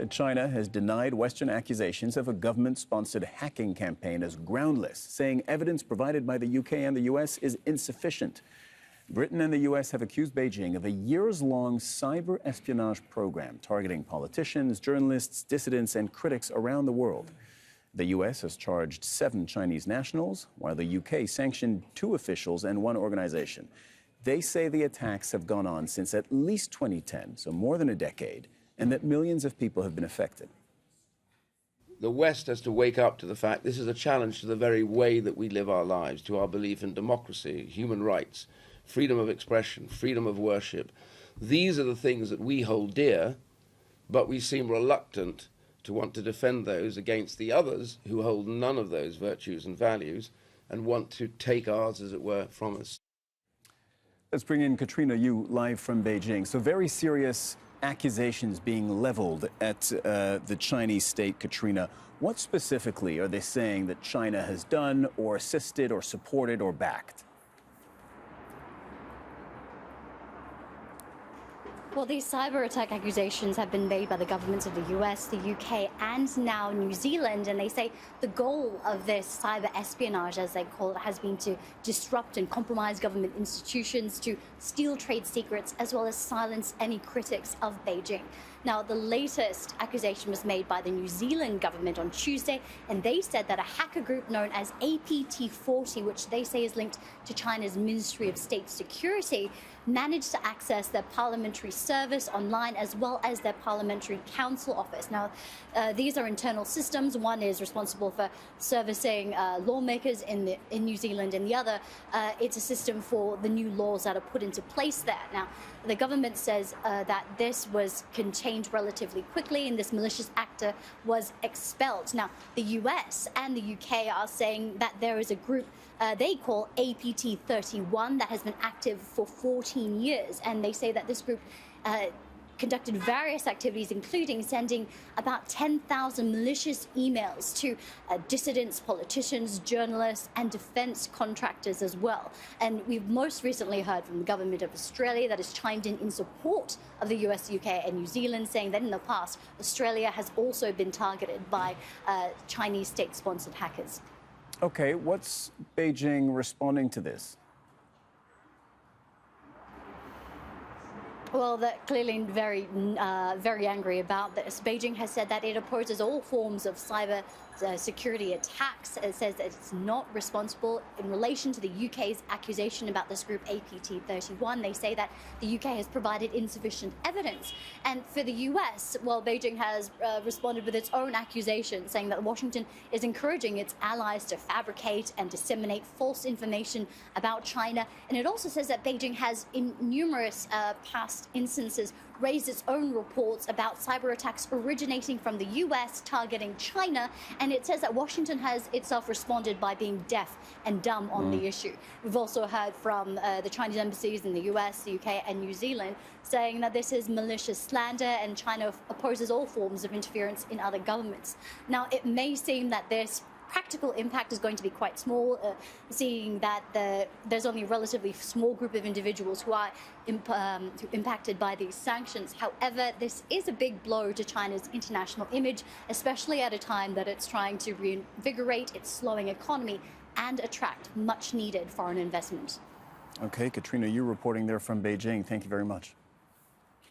China has denied Western accusations of a government-sponsored hacking campaign as groundless, saying evidence provided by the UK and the US is insufficient. Britain and the US have accused Beijing of a years-long cyber espionage program targeting politicians, journalists, dissidents, and critics around the world. The US has charged 7 Chinese nationals, while the UK sanctioned 2 officials and 1 organization. They say the attacks have gone on since at least 2010, so more than a decade, and that millions of people have been affected. The West has to wake up to the fact this is a challenge to the very way that we live our lives, to our belief in democracy, human rights, freedom of expression, freedom of worship. These are the things that we hold dear, but we seem reluctant to want to defend those against the others who hold none of those virtues and values and want to take ours, as it were, from us. Let's bring in Katrina, you live from Beijing. So very serious accusations being leveled at the Chinese state. Katrina, what specifically are they saying that China has done or assisted or supported or backed? Well, these cyber attack accusations have been made by the governments of the US, the UK, and now New Zealand. And they say the goal of this cyber espionage, as they call it, has been to disrupt and compromise government institutions, to steal trade secrets, as well as silence any critics of Beijing. Now, the latest accusation was made by the New Zealand government on Tuesday, and they said that a hacker group known as APT40, which they say is linked to China's Ministry of State Security, managed to access their parliamentary service online as well as their parliamentary council office. Now, these are internal systems. One is responsible for servicing lawmakers in New Zealand, and the other, it's a system for the new laws that are put into place there. Now, the government says that this was contained relatively quickly and this malicious actor was expelled. Now, the US and the UK are saying that there is a group they call APT31 that has been active for 14 years. And they say that this group conducted various activities, including sending about 10,000 malicious emails to dissidents, politicians, journalists, and defense contractors as well. And we've most recently heard from the government of Australia that has chimed in support of the US, UK, and New Zealand, saying that in the past, Australia has also been targeted by Chinese state-sponsored hackers. Okay, what's Beijing responding to this? Well, they're clearly very angry about this. Beijing has said that it opposes all forms of cyber security attacks. It says that it's not responsible in relation to the UK's accusation about this group APT31. They say that the UK has provided insufficient evidence. And for the US, well, Beijing has responded with its own accusation, saying that Washington is encouraging its allies to fabricate and disseminate false information about China. And it also says that Beijing has, in numerous past instances, raised its own reports about cyber attacks originating from the US targeting China, and it says that Washington has itself responded by being deaf and dumb on the issue. We've also heard from the Chinese embassies in the US, the UK, and New Zealand saying that this is malicious slander and China opposes all forms of interference in other governments. Now, it may seem that this practical impact is going to be quite small, seeing that there's only a relatively small group of individuals who are impacted by these sanctions. However, this is a big blow to China's international image, especially at a time that it's trying to reinvigorate its slowing economy and attract much needed foreign investment. Okay, Katrina, you're reporting there from Beijing. Thank you very much.